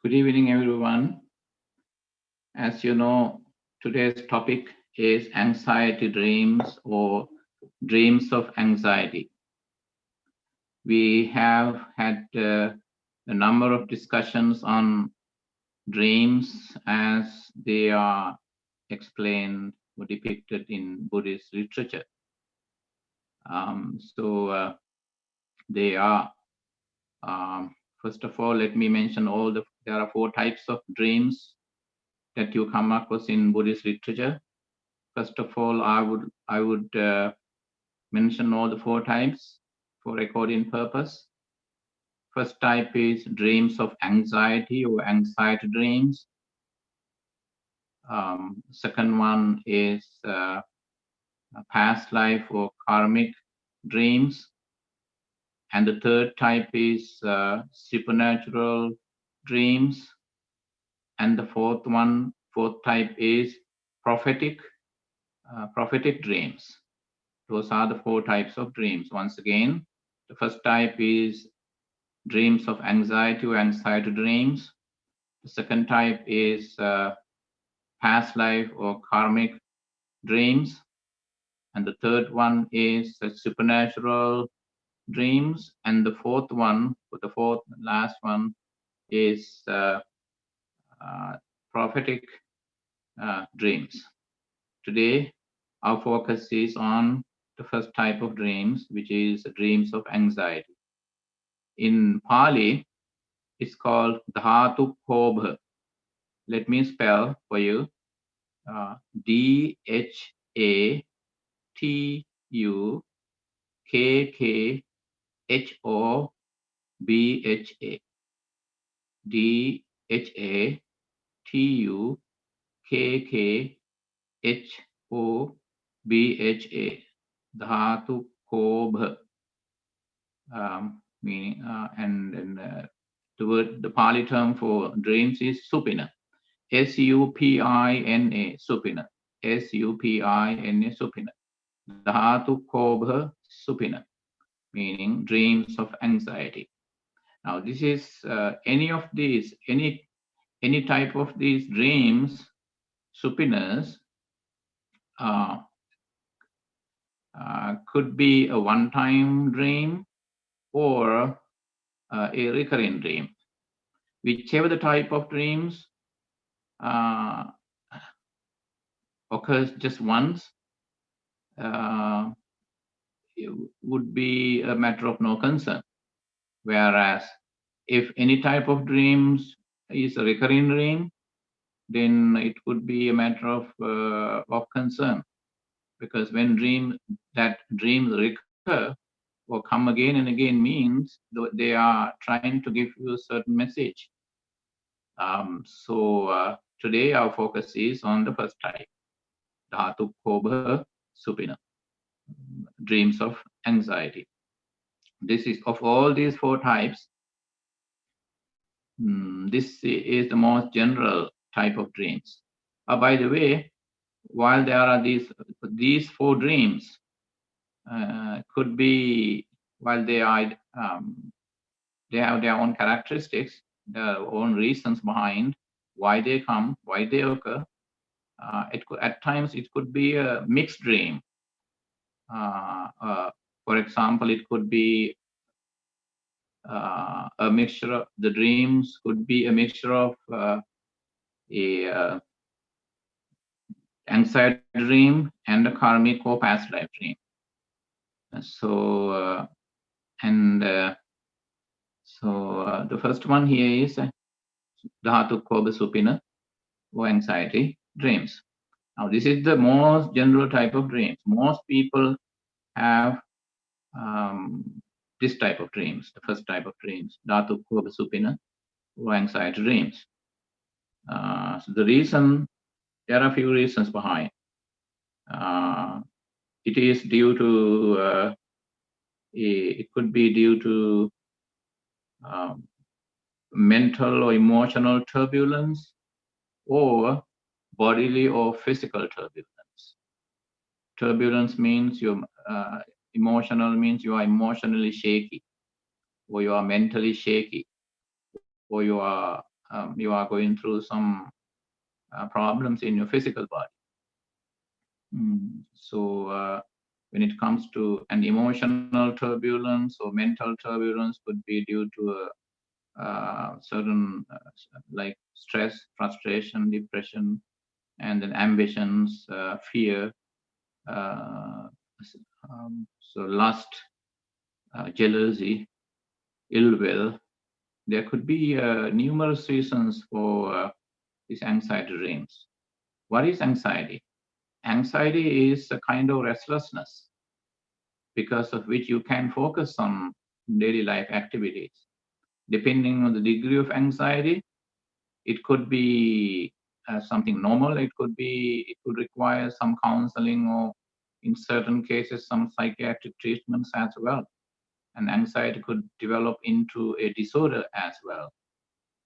Good evening, everyone. As you know, today's topic is anxiety dreams or dreams of anxiety. We have had a number of discussions on dreams as they are explained or depicted in Buddhist literature. They are, first of all, let me mention there are 4 types of dreams that you come across in Buddhist literature. First of all, I would mention all the 4 types for recording purpose. First type is dreams of anxiety or anxiety dreams. Second one is past life or karmic dreams. And the third type is supernatural dreams. And the fourth type is prophetic dreams. Those are the 4 types of dreams. Once again, the first type is dreams of anxiety or anxiety dreams. The second type is past life or karmic dreams. And the third one is supernatural dreams. And the fourth last one is prophetic dreams. Today, our focus is on the first type of dreams, which is dreams of anxiety. In Pali, it's called Dhatu Kobha. Let me spell for you. DHATUKKHOBHA. DHATUKKHOBHA. Dhatu Kobha. Meaning, the Pali term for dreams is Supina. SUPINA, Supina. SUPINA, Supina. Dhatu Kobha Supina, meaning dreams of anxiety. Now, this is any type of these dreams, supinas, could be a one-time dream or a recurring dream. Whichever the type of dreams occurs just once, it would be a matter of no concern. Whereas if any type of dreams is a recurring dream, then it could be a matter of concern, because when dreams recur or come again and again means they are trying to give you a certain message. Today our focus is on the first type, Dhatu Kobha Supina, dreams of anxiety. This is of all these 4 types. This is the most general type of dreams. By the way, while there are these 4 dreams, could be, while they have their own characteristics, their own reasons behind why they come, why they occur. At times it could be a mixed dream. For example, it could be a mixture of the dreams could be a mixture of a anxiety dream and a karmic or past life dream. The first one here is Dhatu Kobha Supina or anxiety dreams. Now, this is the most general type of dreams. Most people have this type of dreams, the first type of dreams, Dhatu Kobha Supina or anxiety dreams. So the reason, there are a few reasons behind. It is due to, it could be due to mental or emotional turbulence or bodily or physical turbulence. Turbulence means emotional means you are emotionally shaky, or you are mentally shaky, or you are you are going through some problems in your physical body. So when it comes to an emotional turbulence or mental turbulence could be due to a certain like stress, frustration, depression, and then ambitions, fear, uh, so lust, jealousy, ill will. There could be numerous reasons for these anxiety dreams. What is anxiety? Anxiety is a kind of restlessness because of which you can focus on daily life activities. Depending on the degree of anxiety, it could be something normal. It could require some counseling or in certain cases, some psychiatric treatments as well. And anxiety could develop into a disorder as well.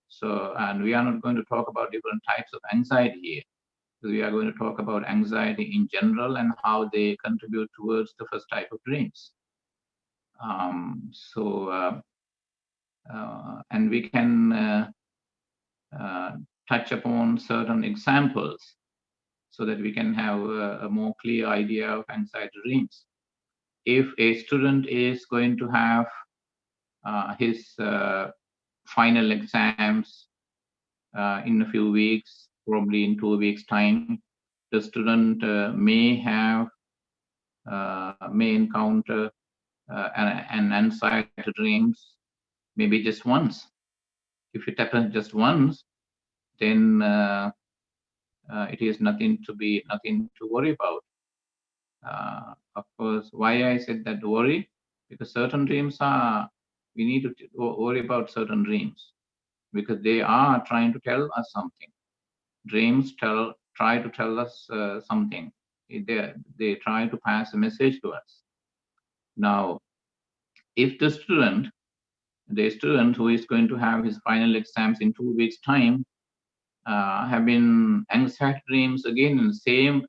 So, and we are not going to talk about different types of anxiety here. We are going to talk about anxiety in general and how they contribute towards the first type of dreams. And we can touch upon certain examples so that we can have a more clear idea of anxiety dreams. If a student is going to have his final exams in a few weeks, probably in 2 weeks' time, the student may encounter an anxiety dreams maybe just once. If it happens just once, then it is nothing to worry about. Of course, why I said that worry, because certain dreams we need to worry about certain dreams because they are trying to tell us something. Dreams try to tell us something. They try to pass a message to us. Now, if the student who is going to have his final exams in 2 weeks' time have been anxiety dreams again in the same,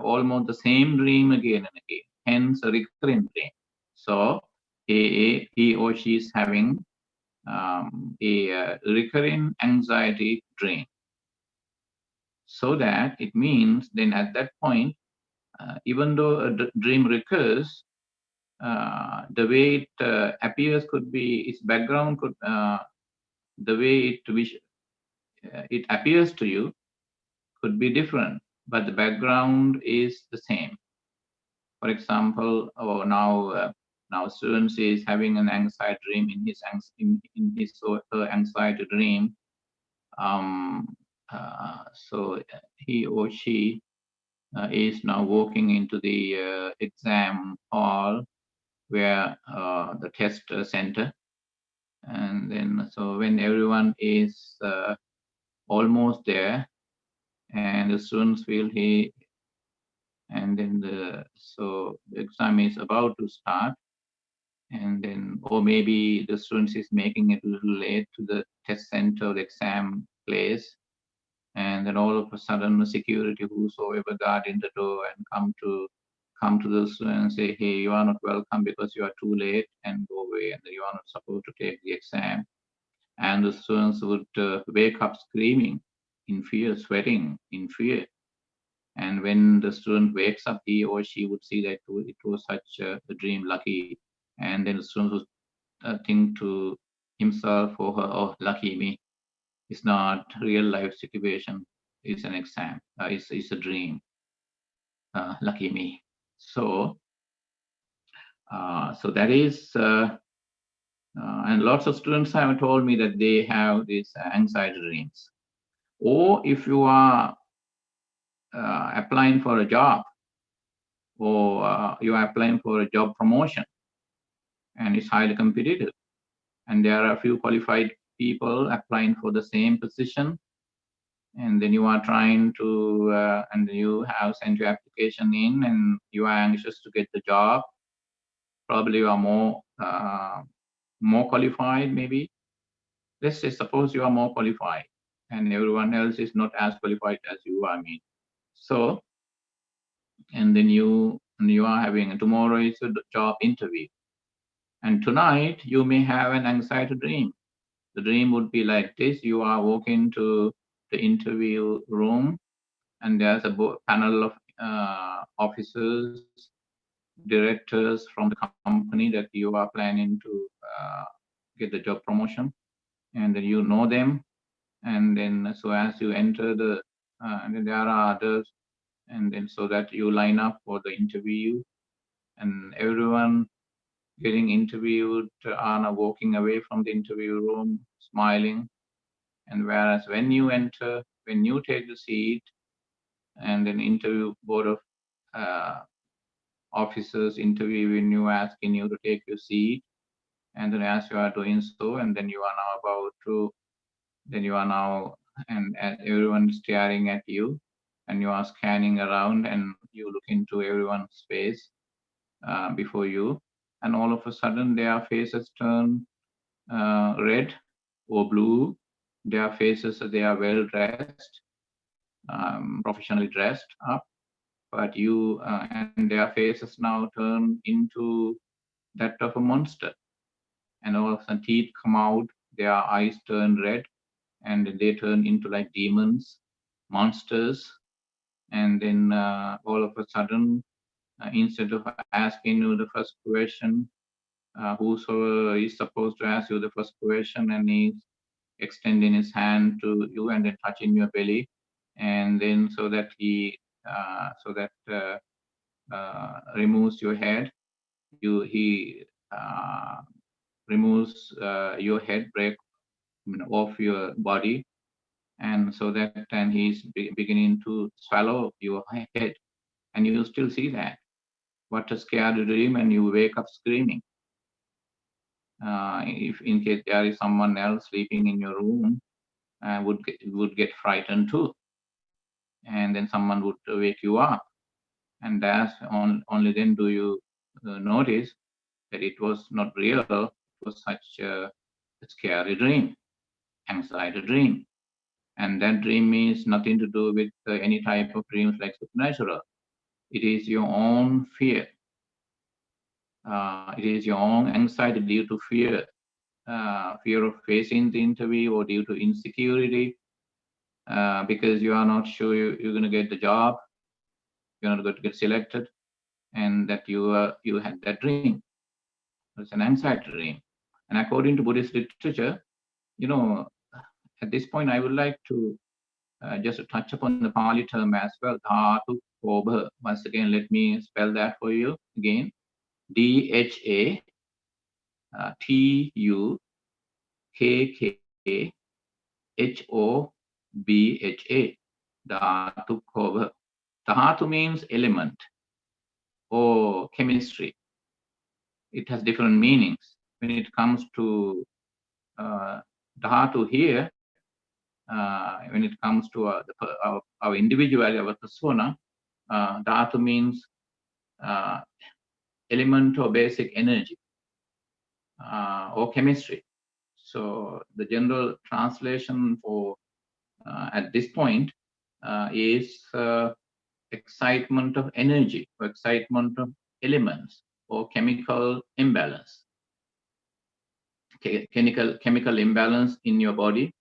almost the same dream again and again, hence a recurrent dream. So he or she is having a recurring anxiety dream. So that it means then at that point, even though a dream recurs, the way it appears could be its background could the way it appears to you could be different, but the background is the same. For example, now students is having an anxiety dream in his or her anxiety dream. So he or she is now walking into the exam hall where the test center, and then so when everyone is almost there and the students feel and then the exam is about to start, and then or maybe the students is making it a little late to the test center or the exam place, and then all of a sudden the security whosoever guarding the door and come to the student and say, hey, you are not welcome because you are too late, and go away, and you are not supposed to take the exam. And the students would wake up screaming in fear, sweating in fear. And when the student wakes up, he or she would see that it was such a dream, lucky. And then the student would think to himself or her, oh, lucky me. It's not real life situation. It's an exam. It's a dream. Lucky me. So that is, and lots of students have told me that they have these anxiety dreams. Or if you are applying for a job, or you are applying for a job promotion, and it's highly competitive, and there are a few qualified people applying for the same position, and then you are trying to, and you have sent your application in, and you are anxious to get the job. Probably you are more qualified, maybe. Let's say, suppose you are more qualified, and everyone else is not as qualified as you are. So, and then you are having tomorrow is a job interview, and tonight you may have an anxiety dream, The dream would be like this. You are walking to the interview room, and there's a panel of officers, directors from the company that you are planning to get the job promotion, and then you know them. And then so as you enter the, and then there are others, and then so that you line up for the interview, and everyone getting interviewed are now walking away from the interview room smiling. And whereas when you enter, when you take the seat, and then interview board of officers interviewing you, asking you to take your seat, and then as you are doing so, and then you are now about to, then you are now, and everyone is staring at you, and you are scanning around, and you look into everyone's face before you, and all of a sudden their faces turn red or blue. Their faces, they are well dressed, professionally dressed up, but you, and their faces now turn into that of a monster. And all of a sudden teeth come out, their eyes turn red, and they turn into like demons, monsters. And then all of a sudden, instead of asking you the first question, whosoever is supposed to ask you the first question, and he's extending his hand to you and then touching your belly, and then so that he removes your head, he removes your head, break off your body, and so that then he's beginning to swallow your head, and you still see that. What a scary dream, and you wake up screaming. If in case there is someone else sleeping in your room, would get frightened too, and then someone would wake you up, and that's only then do you notice that it was not real. It was such a scary dream, anxiety dream, and that dream is nothing to do with any type of dreams like supernatural. It is your own fear. It is your own anxiety due to fear, fear of facing the interview, or due to insecurity, because you are not sure you're going to get the job, you're not going to get selected, and that you had that dream. It's an anxiety dream. And according to Buddhist literature, at this point, I would like to just touch upon the Pali term as well, Dhatu Kobha. Once again, let me spell that for you again. DHA TUKKHOBHA. Dhatu Kobha. Dhatu means element or chemistry. It has different meanings. When it comes to Dhatu here, when it comes to our individuality, our persona, Dhatu means element or basic energy or chemistry. So the general translation for at this point is excitement of energy, or excitement of elements, or chemical imbalance. Chemical imbalance in your body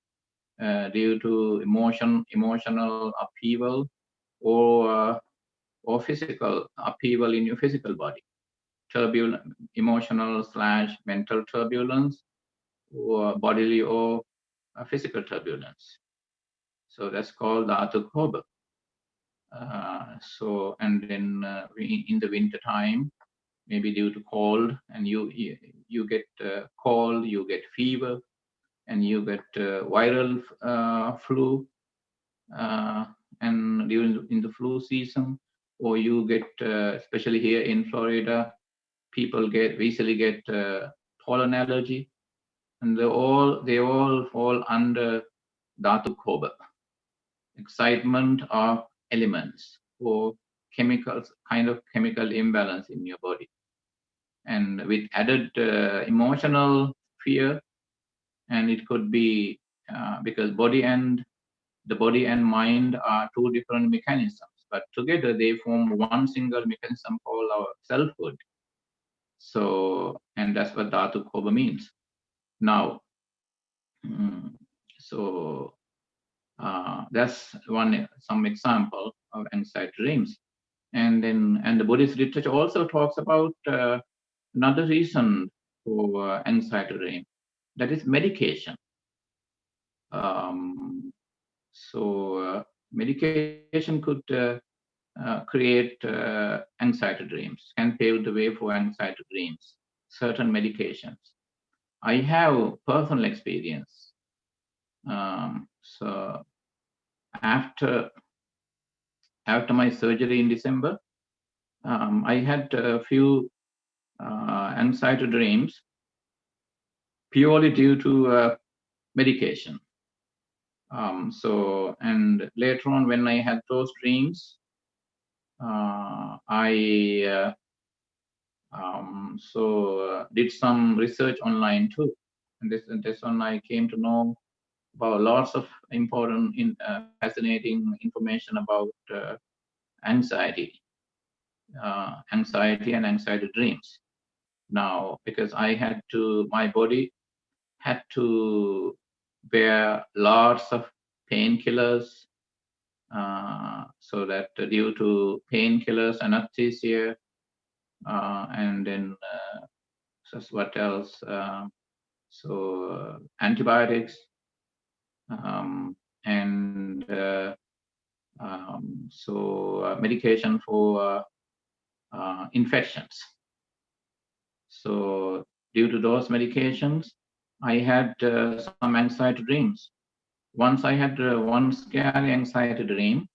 due to emotional upheaval, or physical upheaval in your physical body, emotional / mental turbulence, or bodily or physical turbulence. So that's called Dhatu Kobha. So, and then in the winter time, maybe due to cold, and you get cold, you get fever, and you get viral flu, and during in the flu season, or you get, especially here in Florida, people easily get pollen allergy, and they all fall under Dhatu Kobha, excitement of elements or chemicals, kind of chemical imbalance in your body, and with added emotional fear. And it could be because the body and mind are two different mechanisms, but together they form one single mechanism called our selfhood. So, and that's what Dhatu Kobha means. Now, So that's some example of anxiety dreams. And the Buddhist literature also talks about another reason for anxiety dream, that is medication. Medication could create anxiety dreams, can pave the way for anxiety dreams, certain medications. I have personal experience. So after my surgery in December, I had a few anxiety dreams purely due to medication. And later on, when I had those dreams, I did some research online too, and this one I came to know about lots of important, fascinating information about anxiety, and anxiety dreams. Now, because my body had to bear lots of painkillers, so that due to painkillers, anesthesia, and then what else? Antibiotics, and medication for infections. So due to those medications, I had some anxiety dreams. Once I had one scary anxiety dream.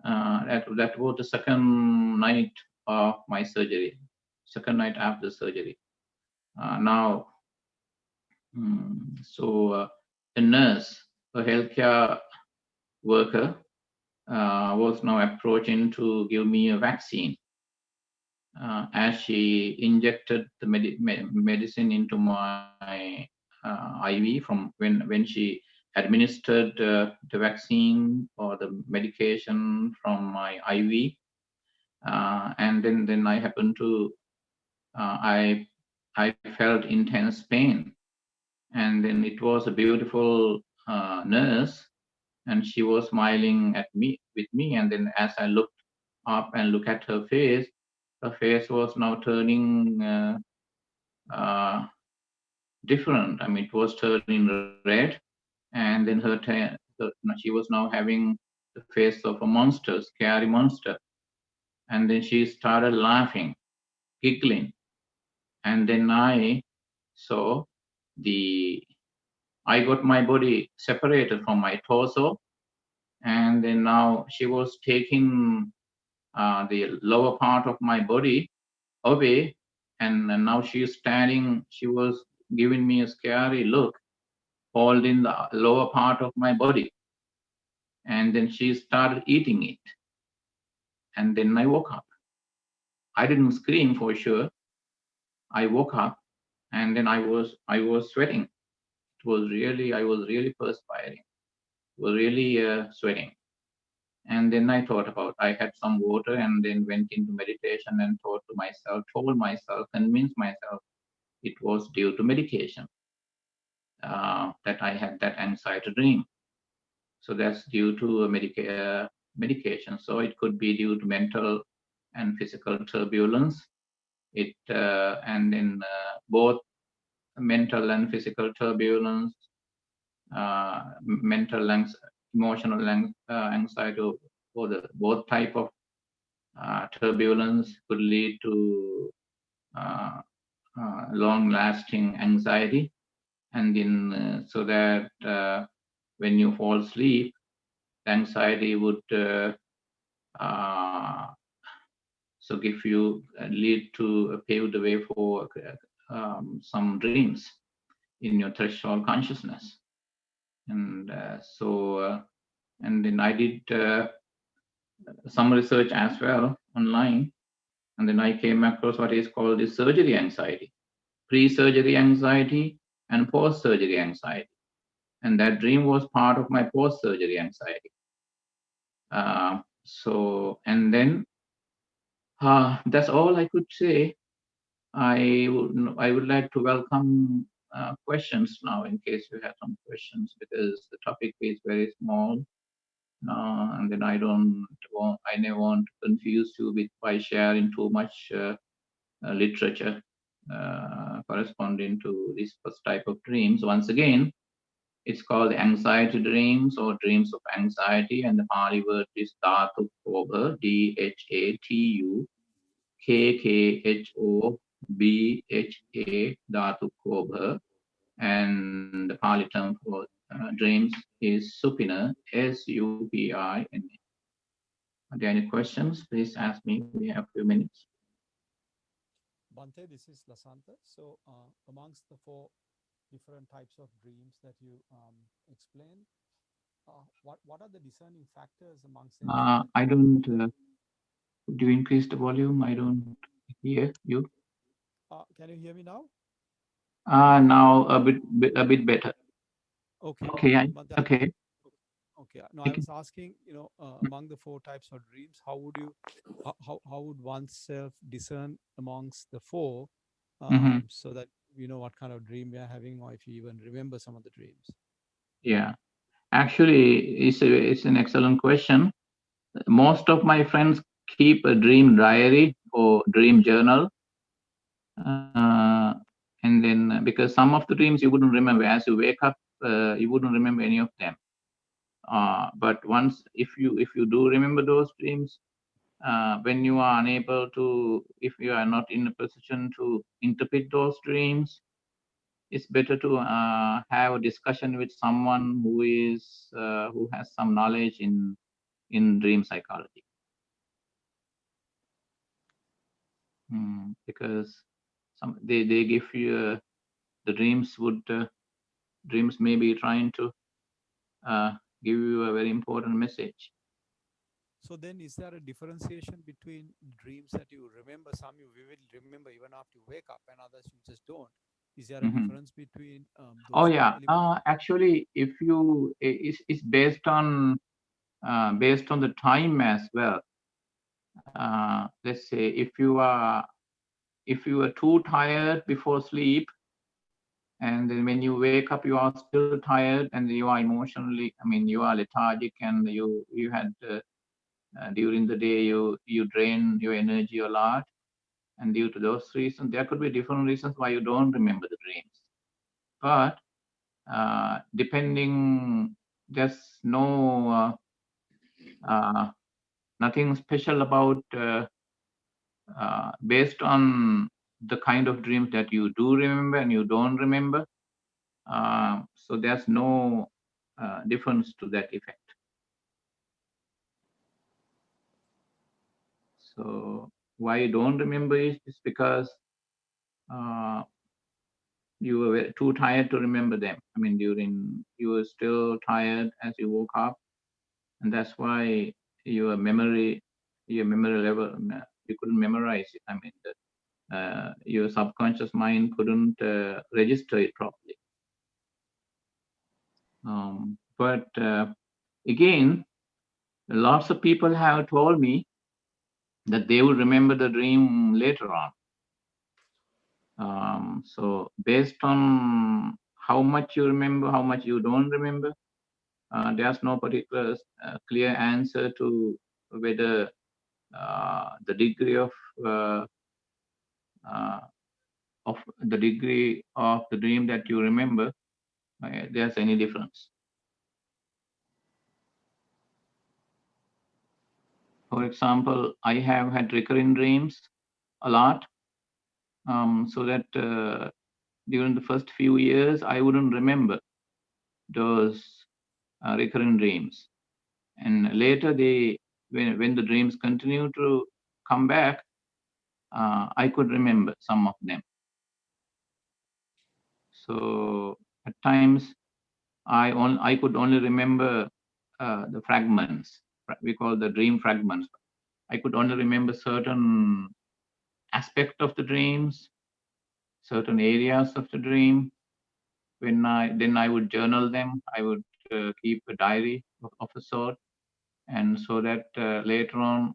That was the second night of my surgery, second night after surgery. Now, a nurse, a healthcare worker, was now approaching to give me a vaccine. As she injected the medicine into my IV, from when she administered the vaccine or the medication from my IV, and then I happened to I felt intense pain, and then it was a beautiful nurse, and she was smiling at me with me, and then as I looked up and look at her face was now turning different. I mean, it was turning red, and then she was now having the face of a monster, scary monster, and then she started laughing, giggling, and then I got my body separated from my torso, and then now she was taking the lower part of my body away, and now she's standing. She was giving me a scary look, holding the lower part of my body, and then she started eating it, and then I woke up. I didn't scream for sure. I woke up, and then I was sweating. I was really perspiring. Was really sweating. And then I thought about, I had some water, and then went into meditation and told myself, convinced myself it was due to medication that I had that anxiety dream. So that's due to medication. So it could be due to mental and physical turbulence. And then both mental and physical turbulence, emotional anxiety, or both type of turbulence could lead to long-lasting anxiety, and then so that when you fall asleep, the anxiety would give you lead to pave the way for some dreams in your threshold consciousness. And and then I did some research as well online, and then I came across what is called the surgery anxiety, pre-surgery anxiety and post-surgery anxiety, and that dream was part of my post-surgery anxiety. And then that's all I could say. I would like to welcome questions now, in case you have some questions, because the topic is very small, and then I never want to confuse you with by sharing too much literature corresponding to this first type of dreams. Once again, it's called anxiety dreams or dreams of anxiety, and the Pali word is Dhatu Kobha, DHATU Dhatu Kobha, and the Pali term for dreams is Supina, SUPINA. Are there any questions? Please ask me. We have a few minutes. Bhante, this is Lasantha. So, amongst the four different types of dreams that you explained, what are the discerning factors amongst them so that I don't. Could you increase the volume? I don't hear you. can you hear me now? Now a bit better. Okay. Okay. Bhante, Okay. okay. No, I was asking, among the four types of dreams, how would you, how would oneself discern amongst the four, Mm-hmm. so that you know what kind of dream we are having, or if you even remember some of the dreams? Yeah. Actually, it's an excellent question. Most of my friends keep a dream diary or dream journal, and then because some of the dreams you wouldn't remember as you wake up, you wouldn't remember any of them. But once, if you do remember those dreams, when you are unable to, if you are not in a position to interpret those dreams, it's better to have a discussion with someone who has some knowledge in dream psychology. Because they give you the dreams may be trying to give you a very important message. So then, is there a differentiation between dreams that you remember? Some you vividly remember even after you wake up, and others you just don't. Is there a Hmm. difference between Oh those two yeah. elements? Actually, if you it's based on the time as well. Let's say if you are too tired before sleep, and then when you wake up you are still tired and you are emotionally, I mean, you are lethargic, and you had during the day you drain your energy a lot, and due to those reasons there could be different reasons why you don't remember the dreams. But depending, there's no nothing special about based on the kind of dreams that you do remember and you don't remember. So there's no difference to that effect. So why you don't remember is because uh, you were too tired to remember them. I mean, you were still tired as you woke up, and that's why your memory level, you couldn't memorize it. I mean, your subconscious mind couldn't register it properly. But again, lots of people have told me that they will remember the dream later on. So based on how much you remember, how much you don't remember, there's no particular clear answer to whether the degree uh, uh, of the degree of the dream that you remember, there's any difference. For example, I have had recurring dreams a lot, so that during the first few years, I wouldn't remember those recurring dreams. And later, when the dreams continue to come back, I could remember some of them. So at times, I could only remember the fragments. We call the dream fragments. I could only remember certain aspect of the dreams, certain areas of the dream. Then I would journal them. I would keep a diary of a sort, and so that later on,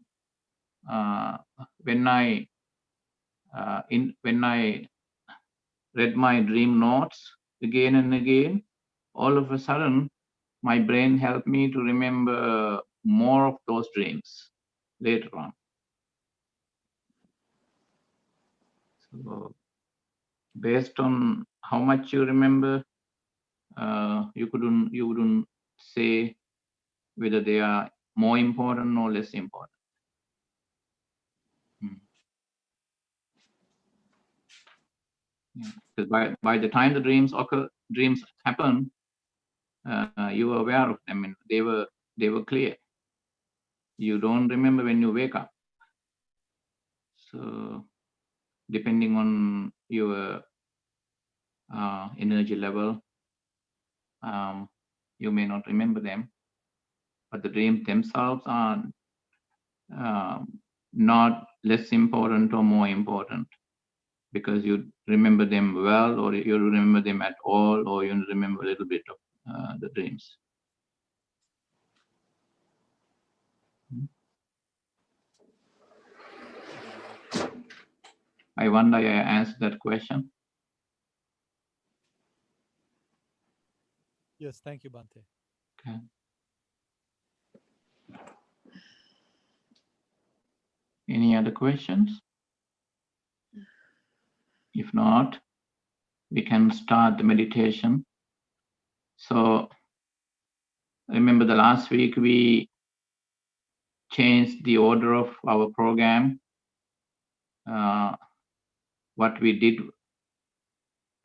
uh, when I read my dream notes again and again, all of a sudden, my brain helped me to remember more of those dreams later on. So based on how much you remember, you wouldn't say whether they are more important or less important. Because by the time the dreams happen, you were aware of them and they were clear. You don't remember when you wake up. So depending on your energy level, you may not remember them, but the dreams themselves are not less important or more important, because you remember them well, or you remember them at all, or you remember a little bit of the dreams. I wonder I answered that question. Yes, thank you, Bhante. Okay. Any other questions? If not, we can start the meditation. So remember the last week we changed the order of our program. What we did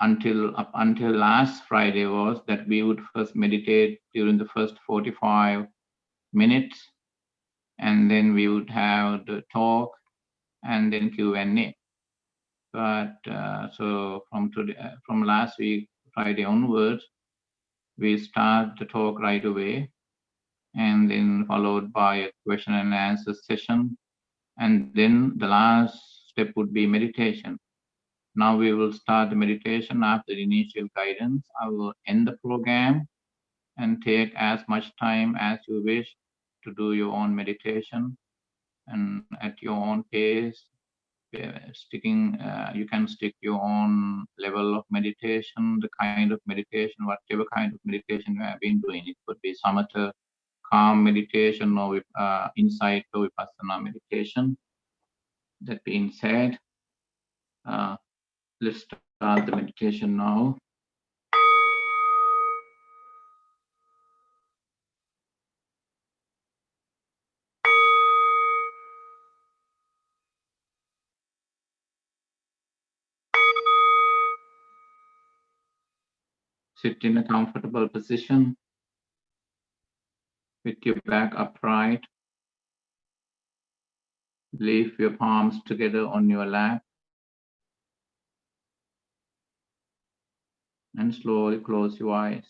up until last Friday was that we would first meditate during the first 45 minutes, and then we would have the talk and then Q&A. But so from last week, Friday onwards, we start the talk right away, and then followed by a question and answer session. And then the last step would be meditation. Now we will start the meditation after the initial guidance. I will end the program and take as much time as you wish to do your own meditation, and at your own pace. You can stick your own level of meditation, the kind of meditation, whatever kind of meditation you have been doing. It could be samatha, calm meditation, or insight or vipassana meditation. That being said, let's start the meditation now. Sit in a comfortable position with your back upright. Leave your palms together on your lap and slowly close your eyes.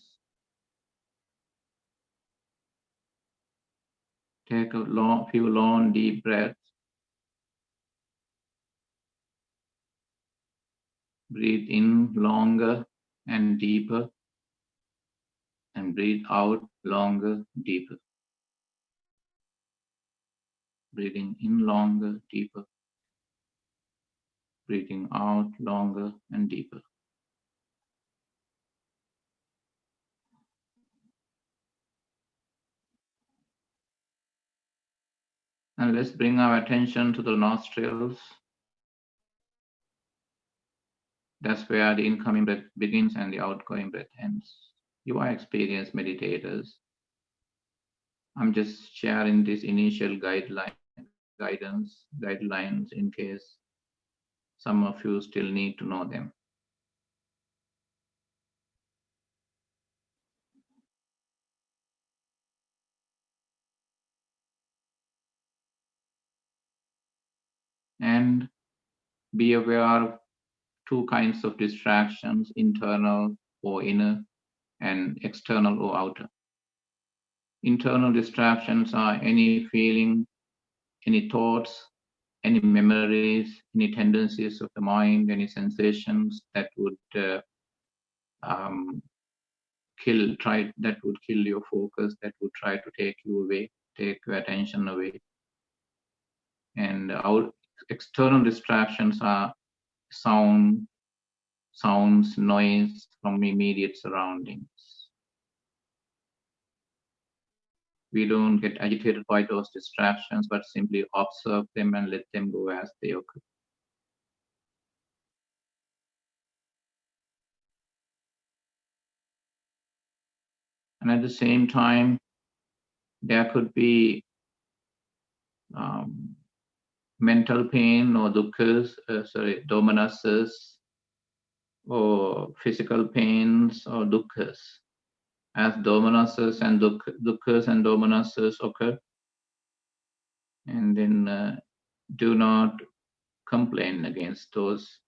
Take a few long, deep breaths. Breathe in longer and deeper, and breathe out longer, deeper. Breathing in longer, deeper. Breathing out longer and deeper. And let's bring our attention to the nostrils. That's where the incoming breath begins and the outgoing breath ends. You are experienced meditators. I'm just sharing this initial guidelines in case some of you still need to know them. And be aware of two kinds of distractions, internal or inner, and external or outer. Internal distractions are any feeling, any thoughts, any memories, any tendencies of the mind, any sensations that would kill your focus, that would try to take you away, take your attention away. And our external distractions are sound, sounds, noise from immediate surroundings. We don't get agitated by those distractions, but simply observe them and let them go as they occur. And at the same time, there could be mental pain or domanasas, or physical pains or dukkha's. As domanasas and dukkha's and domanasas occur, and then do not complain against those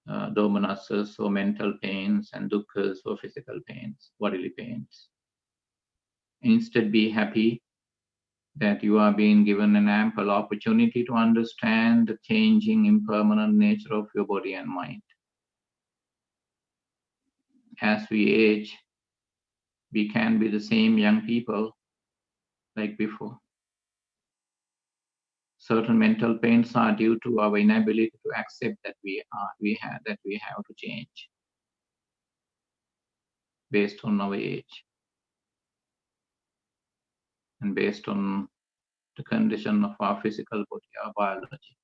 domanasas or mental pains and dukkha's or physical pains, bodily pains. Instead, be happy that you are being given an ample opportunity to understand the changing, impermanent nature of your body and mind. As we age, we can be the same young people like before. Certain mental pains are due to our inability to accept that we have to change based on our age and based on the condition of our physical body, our biology.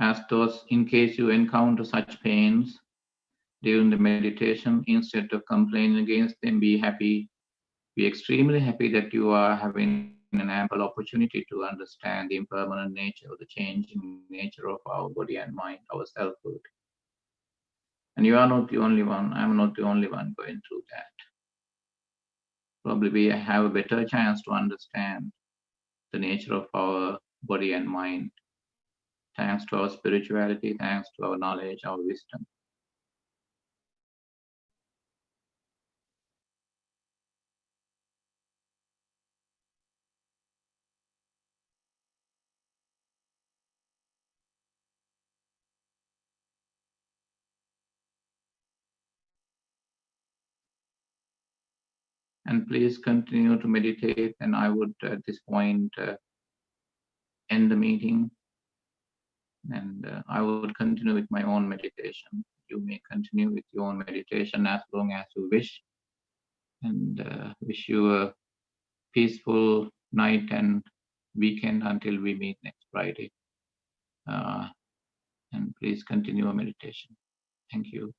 As those, in case you encounter such pains during the meditation, instead of complaining against them, be happy. Be extremely happy that you are having an ample opportunity to understand the impermanent nature, the changing nature of our body and mind, our selfhood. And you are not the only one. I'm not the only one going through that. Probably we have a better chance to understand the nature of our body and mind, thanks to our spirituality, thanks to our knowledge, our wisdom. And please continue to meditate. And I would, at this point, end the meeting. And I would continue with my own meditation. You may continue with your own meditation as long as you wish. And wish you a peaceful night and weekend until we meet next Friday. And please continue your meditation. Thank you.